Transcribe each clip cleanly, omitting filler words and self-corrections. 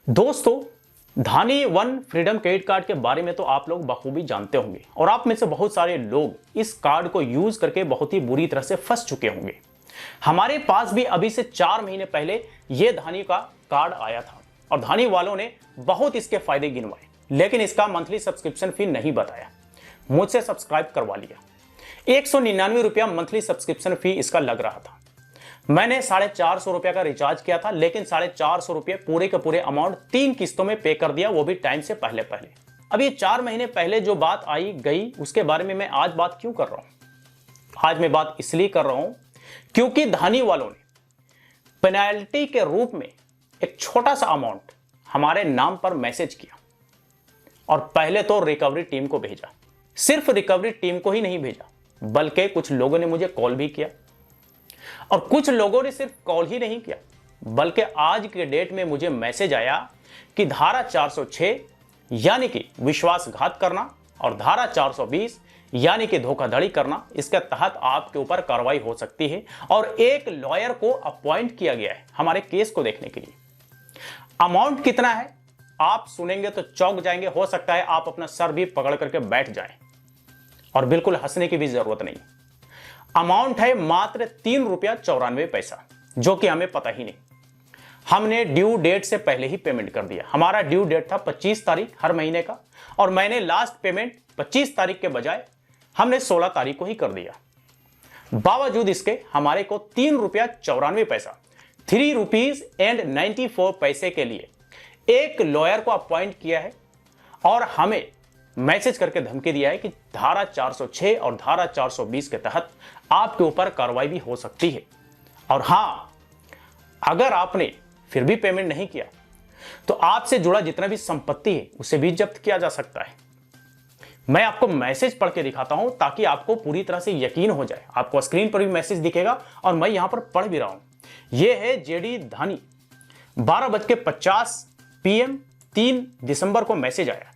दोस्तों, धानी one freedom credit card के बारे में तो आप लोग बखूबी जानते होंगे और आप में से बहुत सारे लोग इस कार्ड को यूज करके बहुत ही बुरी तरह से फंस चुके होंगे। हमारे पास भी अभी से 4 महीने पहले यह धानी का कार्ड आया था और धानी वालों ने बहुत इसके फायदे गिनवाए, लेकिन इसका मंथली सब्सक्रिप्शन फी नहीं बताया। मुझसे सब्सक्राइब करवा लिया। 199 रुपया मंथली सब्सक्रिप्शन फी इसका लग रहा था। मैंने 450 रुपया का रिचार्ज किया था, लेकिन 450 रुपये पूरे के पूरे अमाउंट 3 किस्तों में पे कर दिया, वो भी टाइम से पहले पहले। अब ये 4 महीने पहले जो बात आई गई उसके बारे में मैं आज बात क्यों कर रहा हूं? आज मैं बात इसलिए कर रहा हूं क्योंकि धानी वालों ने पेनाल्टी के रूप में एक छोटा सा अमाउंट हमारे नाम पर मैसेज किया और पहले तो रिकवरी टीम को भेजा। सिर्फ रिकवरी टीम को ही नहीं भेजा, बल्कि कुछ लोगों ने मुझे कॉल भी किया और कुछ लोगों ने सिर्फ कॉल ही नहीं किया, बल्कि आज के डेट में मुझे मैसेज आया कि धारा 406 यानी कि विश्वासघात करना और धारा 420 यानी कि धोखाधड़ी करना, इसके तहत आपके ऊपर कार्रवाई हो सकती है और एक लॉयर को अपॉइंट किया गया है हमारे केस को देखने के लिए। अमाउंट कितना है आप सुनेंगे तो चौंक जाएंगे। हो सकता है आप अपना सर भी पकड़ करके बैठ जाएं और बिल्कुल हंसने की भी जरूरत नहीं। अमाउंट है मात्र 3 रुपया 94 पैसा, जो कि हमें पता ही नहीं। हमने ड्यू डेट से पहले ही पेमेंट कर दिया। हमारा ड्यू डेट था 25 तारीख हर महीने का और मैंने लास्ट पेमेंट 25 तारीख के बजाय हमने 16 तारीख को ही कर दिया। बावजूद इसके हमारे को 3 रुपया 94 पैसा 3 रुपीज एंड 94 पैसे के लिए एक लॉयर को अपॉइंट किया है और हमें मैसेज करके धमकी दिया है कि धारा 406 और धारा 420 के तहत आपके ऊपर कार्रवाई भी हो सकती है। और हां, अगर आपने फिर भी पेमेंट नहीं किया तो आपसे जुड़ा जितना भी संपत्ति है उसे भी जब्त किया जा सकता है। मैं आपको मैसेज पढ़ के दिखाता हूं ताकि आपको पूरी तरह से यकीन हो जाए। आपको स्क्रीन पर भी मैसेज दिखेगा और मैं यहां पर पढ़ भी रहा हूं। यह है जेडी धानी, 12:50 PM 3 दिसंबर को मैसेज आया।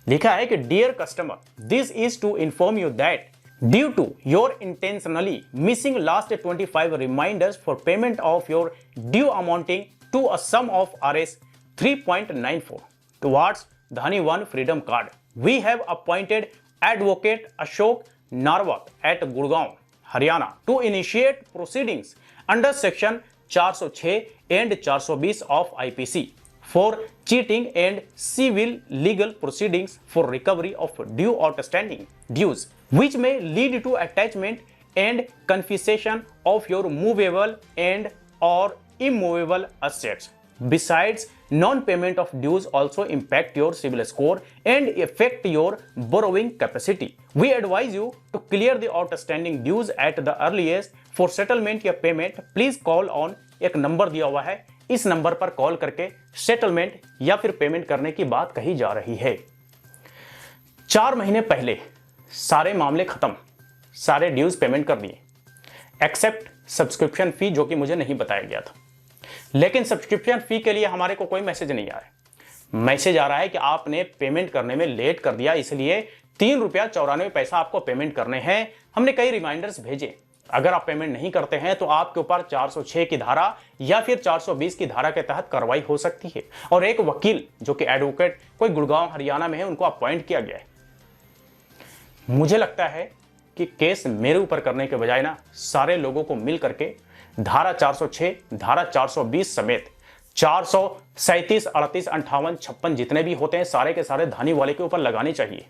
लिखा है कि dear customer, this is to inform you that due to your intentionally missing last 25 reminders for payment of your due amounting to a sum of Rs 3.94 towards Dhani one freedom card, we have appointed advocate Ashok Narwat at Gurgaon, Haryana to initiate proceedings under section 406 and 420 of IPC for cheating and civil legal proceedings for recovery of due outstanding dues, which may lead to attachment and confiscation of your movable and or immovable assets. Besides, non-payment of dues also impact your civil score and affect your borrowing capacity. We advise you to clear the outstanding dues at the earliest. For settlement या payment, please call on एक number दिया हुआ है, इस number पर call करके settlement या फिर पेमेंट करने की बात कही जा रही है। 4 महीने पहले सारे मामले खत्म, सारे ड्यूज पेमेंट कर दिए, एक्सेप्ट सब्सक्रिप्शन फी जो कि मुझे नहीं बताया गया था। लेकिन सब्सक्रिप्शन फी के लिए हमारे को कोई मैसेज नहीं आ रहा है। मैसेज आ रहा है कि आपने पेमेंट करने में लेट कर दिया, इसलिए 3 रुपया 94 पैसा आपको पेमेंट करने हैं। हमने कई रिमाइंडर्स भेजे। अगर आप पेमेंट नहीं करते हैं तो आपके ऊपर 406 की धारा या फिर 420 की धारा के तहत कार्रवाई हो सकती है। और एक वकील जो कि एडवोकेट कोई गुड़गांव हरियाणा में है, उनको अपॉइंट किया गया है। मुझे लगता है कि केस मेरे ऊपर करने के बजाय ना सारे लोगों को मिल करके धारा 406, धारा 420 समेत 437, 38, 58, 56 जितने भी होते हैं सारे के सारे धानी वाले के ऊपर लगाने चाहिए।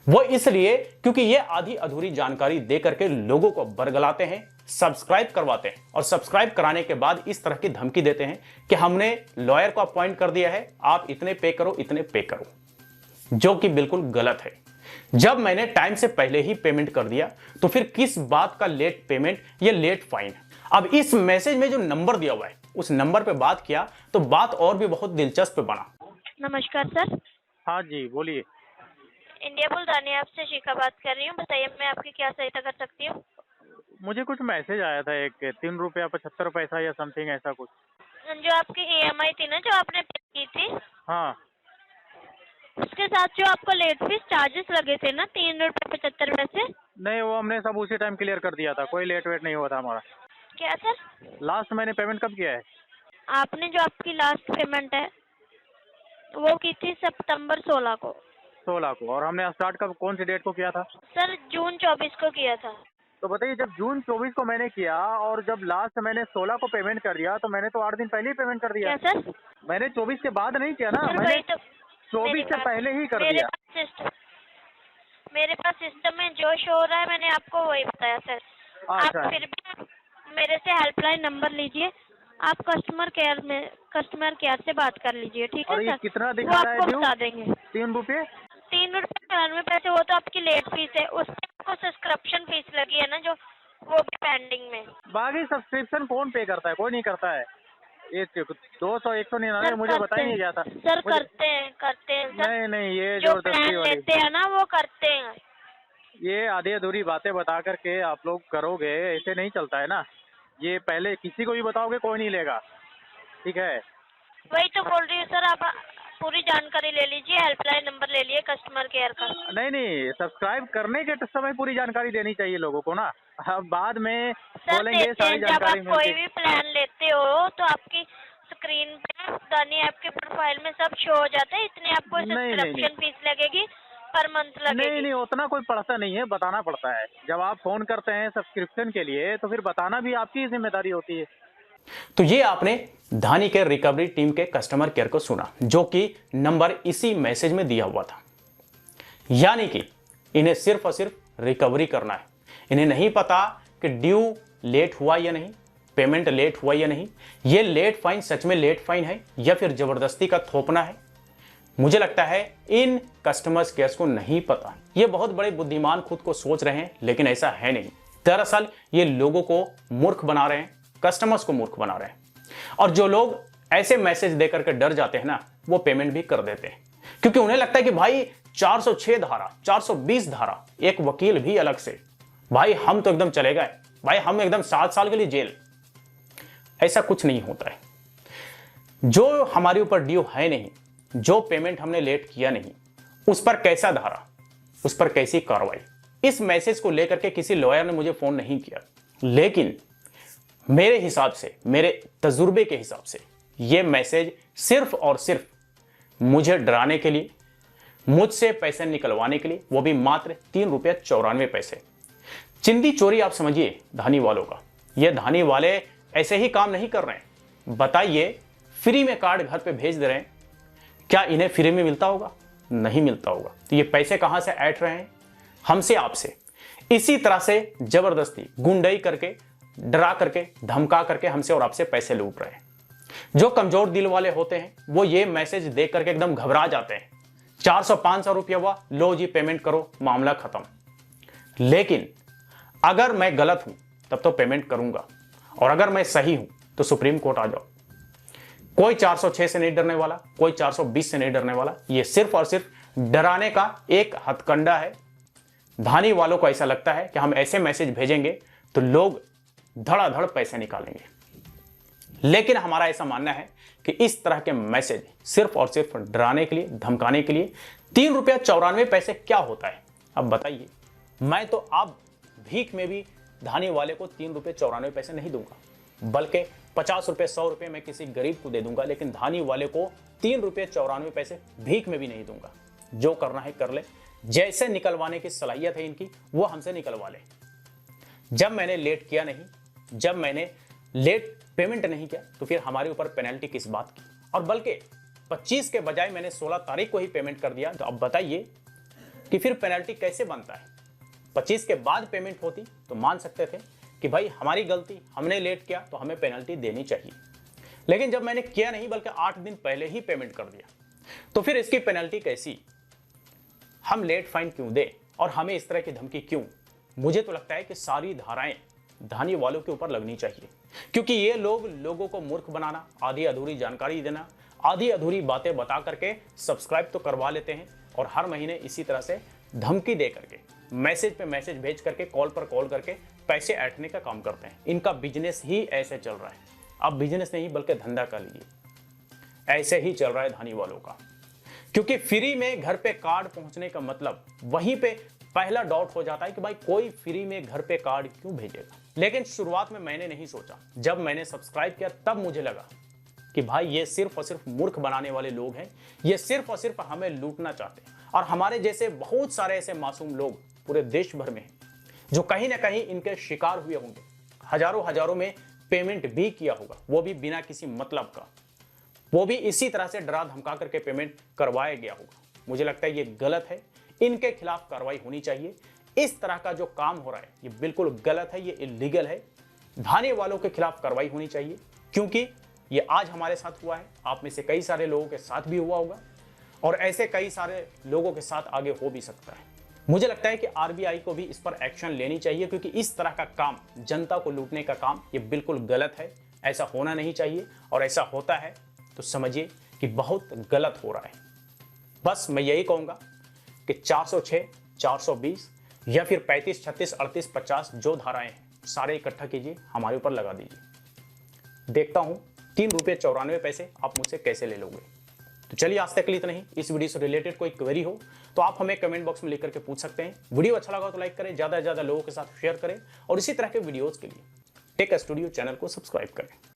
वो इसलिए क्योंकि ये आधी अधूरी जानकारी दे करके लोगों को बरगलाते हैं, सब्सक्राइब करवाते हैं और सब्सक्राइब कराने के बाद इस तरह की धमकी देते हैं कि हमने लॉयर को अपॉइंट कर दिया है, आप इतने पे करो, इतने पे करो, जो कि बिल्कुल गलत है। जब मैंने टाइम से पहले ही पेमेंट कर दिया तो फिर किस बात का लेट पेमेंट या लेट फाइन। अब इस मैसेज में जो नंबर दिया हुआ है उस नंबर पे बात किया तो बात और भी बहुत दिलचस्प बना। नमस्कार सर। हाँ जी, बोलिए। इंडिया बुल धानी आपसे शिखा बात कर रही हूँ, बताइए मैं आपकी क्या सहायता कर सकती हूँ। मुझे कुछ मैसेज आया था, एक 3 रुपया 75 पैसा या समथिंग ऐसा कुछ। जो आपकी EMI थी ना जो आपने पे की थी, हाँ, उसके साथ जो आपको लेट फीस चार्जेस लगे थे ना 3 रुपये 75 पैसे, नहीं वो हमने सब उसी टाइम क्लियर कर दिया था, कोई लेट वेट नहीं हुआ था हमारा। क्या सर? लास्ट मैंने पेमेंट कब किया है? आपने जो आपकी लास्ट पेमेंट है वो की थी सितंबर 16 को। 16 को। और हमने स्टार्ट कब, कौन सी डेट को किया था? सर जून 24 को किया था। तो बताइए, जब जून 24 को मैंने किया और जब लास्ट मैंने 16 को पेमेंट कर दिया, तो मैंने तो 8 दिन पहले ही पेमेंट कर दिया। क्या सर? मैंने 24 के बाद नहीं किया ना, सर मैंने वही तो 24 से पहले ही कर दिया। मेरे पास सिस्टम में जो शो हो रहा है मैंने आपको वही बताया सर। आप अच्छा। फिर भी मेरे से हेल्पलाइन नंबर लीजिए, आप कस्टमर केयर से बात कर लीजिए, ठीक है और ये सर? कितना वो दिखा रहा है आपको ड्यू? बता देंगे। 3 रुपये। 3 रुपये 99 पैसे, वो तो आपकी लेट फीस है। उस पर आपको सब्सक्रिप्शन फीस लगी है ना, जो वो भी पेंडिंग में। बाकी सब्सक्रिप्शन कौन पे करता है? कोई नहीं करता है। ये 200 199 सर मुझे बताया नहीं गया था। सर करते हैं सर। नहीं, ये जो जबरदस्ती प्लान वाली, लेते हैं ना वो करते हैं। ये आधी अधूरी बातें बता करके आप लोग करोगे, ऐसे नहीं चलता है ना। ये पहले किसी को भी बताओगे, कोई नहीं लेगा, ठीक है? वही तो बोल रही हूँ सर, आप पूरी जानकारी ले लीजिए, हेल्पलाइन नंबर ले लिए कस्टमर केयर का। नहीं, सब्सक्राइब करने के समय पूरी जानकारी देनी चाहिए लोगों को ना। अब बाद में सर बोलेंगे देते सारी हैं, जब जानकारी आप कोई मिलती। भी प्लान लेते हो तो आपकी स्क्रीन पे दानी ऐप के प्रोफाइल में सब शो हो जाता है। इतनी आपको नहीं, सब्सक्रिप्शन फीस लगेगी, पर मंथ लगेगी। नहीं, उतना कोई पढ़ता नहीं है, बताना पड़ता है। जब आप फोन करते हैं सब्सक्रिप्शन के लिए, तो फिर बताना भी आपकी जिम्मेदारी होती है। तो ये आपने धानी के रिकवरी टीम के कस्टमर केयर को सुना, जो कि नंबर इसी मैसेज में दिया हुआ था। यानी कि इन्हें सिर्फ और सिर्फ रिकवरी करना है। इन्हें नहीं पता कि ड्यू लेट हुआ या नहीं, पेमेंट लेट हुआ या नहीं, ये लेट फाइन सच में लेट फाइन है या फिर जबरदस्ती का थोपना है। मुझे लगता है इन कस्टमर्स केयर को नहीं पता। ये बहुत बड़े बुद्धिमान खुद को सोच रहे हैं, लेकिन ऐसा है नहीं। दरअसल ये लोगों को मूर्ख बना रहे हैं, कस्टमर्स को मूर्ख बना रहे हैं। और जो लोग ऐसे मैसेज देकर के डर जाते हैं ना, वो पेमेंट भी कर देते हैं, क्योंकि उन्हें लगता है कि भाई 406 धारा, 420 धारा, एक वकील भी अलग से, भाई हम तो एकदम चले गए, भाई हम एकदम 7 साल के लिए जेल। ऐसा कुछ नहीं होता है। जो हमारे ऊपर ड्यू है नहीं, जो पेमेंट हमने लेट किया नहीं, उस पर कैसा धारा, उस पर कैसी कार्रवाई, इस मैसेज को लेकर के किसी लॉयर ने मुझे फोन नहीं किया। लेकिन मेरे हिसाब से, मेरे तजुर्बे के हिसाब से, यह मैसेज सिर्फ और सिर्फ मुझे डराने के लिए, मुझसे पैसे निकलवाने के लिए, वो भी मात्र 3 रुपया 94 पैसे। चिंदी चोरी आप समझिए धानी वालों का। ये धानी वाले ऐसे ही काम नहीं कर रहे हैं। बताइए, फ्री में कार्ड घर पे भेज दे रहे हैं, क्या इन्हें फ्री में मिलता होगा? नहीं मिलता होगा। तो ये पैसे कहां से ऐंठ रहे हैं? हमसे, आपसे। इसी तरह से जबरदस्ती, गुंडई करके, डरा करके, धमका करके हमसे और आपसे पैसे लूट रहे हैं। जो कमजोर दिल वाले होते हैं वो ये मैसेज देख करके एकदम घबरा जाते हैं। 400-500 रुपया हुआ, लो जी पेमेंट करो, मामला खत्म। लेकिन अगर मैं गलत हूं तब तो पेमेंट करूंगा, और अगर मैं सही हूं तो सुप्रीम कोर्ट आ जाओ। कोई 406 से नहीं डरने वाला, कोई 420 से नहीं डरने वाला। ये सिर्फ और सिर्फ डराने का एक हथकंडा है। धानी वालों को ऐसा लगता है कि हम ऐसे मैसेज भेजेंगे तो लोग धड़ाधड़ पैसे निकालेंगे। लेकिन हमारा ऐसा मानना है कि इस तरह के मैसेज सिर्फ और सिर्फ डराने के लिए, धमकाने के लिए। 3 रुपया 94 पैसे क्या होता है अब बताइए? मैं तो आप भीख में भी धानी वाले को 3 रुपये 94 पैसे नहीं दूंगा, बल्कि 50 रुपये 100 रुपये मैं किसी गरीब को दे दूंगा, लेकिन धानी वाले को 3 रुपये 94 पैसे भीख में भी नहीं दूंगा। जो करना है कर ले, जैसे निकलवाने की सलाहियत है इनकी वो हमसे निकलवा ले। जब मैंने लेट किया नहीं, जब मैंने लेट पेमेंट नहीं किया, तो फिर हमारे ऊपर पेनल्टी किस बात की? और बल्कि 25 के बजाय मैंने 16 तारीख को ही पेमेंट कर दिया। तो अब बताइए कि फिर पेनल्टी कैसे बनता है? 25 के बाद पेमेंट होती तो मान सकते थे कि भाई हमारी गलती, हमने लेट किया तो हमें पेनल्टी देनी चाहिए। लेकिन जब मैंने किया नहीं, बल्कि 8 दिन पहले ही पेमेंट कर दिया, तो फिर इसकी पेनल्टी कैसी? हम लेट फाइन क्यों दें और हमें इस तरह की धमकी क्यों? मुझे तो लगता है कि सारी धाराएं धानी वालों के ऊपर लगनी चाहिए, क्योंकि ये लोग लोगों को मूर्ख बनाना, आधी अधूरी जानकारी देना, आधी अधूरी बातें बता करके सब्सक्राइब तो करवा लेते हैं, और हर महीने इसी तरह से धमकी दे करके, मैसेज पे मैसेज भेज करके, कॉल पर कॉल करके पैसे ऐंठने का काम करते हैं। इनका बिजनेस ही ऐसे चल रहा है। अब बिजनेस नहीं बल्कि धंधा कर लीजिए, ऐसे ही चल रहा है धानी वालों का। क्योंकि फ्री में घर पे कार्ड पहुंचने का मतलब वहीं पे पहला डाउट हो जाता है कि भाई कोई फ्री में घर पे कार्ड क्यों भेजेगा। लेकिन शुरुआत में मैंने नहीं सोचा, जब मैंने सब्सक्राइब किया तब मुझे लगा कि भाई ये सिर्फ और सिर्फ मूर्ख बनाने वाले लोग हैं, ये सिर्फ और सिर्फ हमें लूटना चाहते हैं। और हमारे जैसे बहुत सारे ऐसे मासूम लोग पूरे देश भर में हैं जो कहीं ना कहीं इनके शिकार हुए होंगे, हजारों हजारों में पेमेंट भी किया होगा, वो भी बिना किसी मतलब का, वो भी इसी तरह से डरा धमका करके पेमेंट करवाया गया होगा। मुझे लगता है ये गलत है, इनके खिलाफ कार्रवाई होनी चाहिए। इस तरह का जो काम हो रहा है ये बिल्कुल गलत है, ये इलीगल है। धाने वालों के खिलाफ कार्रवाई होनी चाहिए, क्योंकि ये आज हमारे साथ हुआ है, आप में से कई सारे लोगों के साथ भी हुआ होगा और ऐसे कई सारे लोगों के साथ आगे हो भी सकता है। मुझे लगता है कि आरबीआई को भी इस पर एक्शन लेनी चाहिए, क्योंकि इस तरह का काम, जनता को लूटने का काम, ये बिल्कुल गलत है, ऐसा होना नहीं चाहिए। और ऐसा होता है तो समझिए कि बहुत गलत हो रहा है। बस मैं यही कहूंगा कि 406, 420 या फिर 35, 36, 38, 50 जो धाराएं हैं सारे इकट्ठा कीजिए, हमारे ऊपर लगा दीजिए। देखता हूं 3 रुपये 94 पैसे आप मुझसे कैसे ले लोगे। तो चलिए आज तक के लिए इतना ही। इस वीडियो से रिलेटेड कोई क्वेरी हो तो आप हमें कमेंट बॉक्स में लिख करके पूछ सकते हैं। वीडियो अच्छा लगा तो लाइक करें, ज्यादा से ज्यादा लोगों के साथ शेयर करें और इसी तरह के वीडियोस के लिए टेक स्टूडियो चैनल को सब्सक्राइब करें।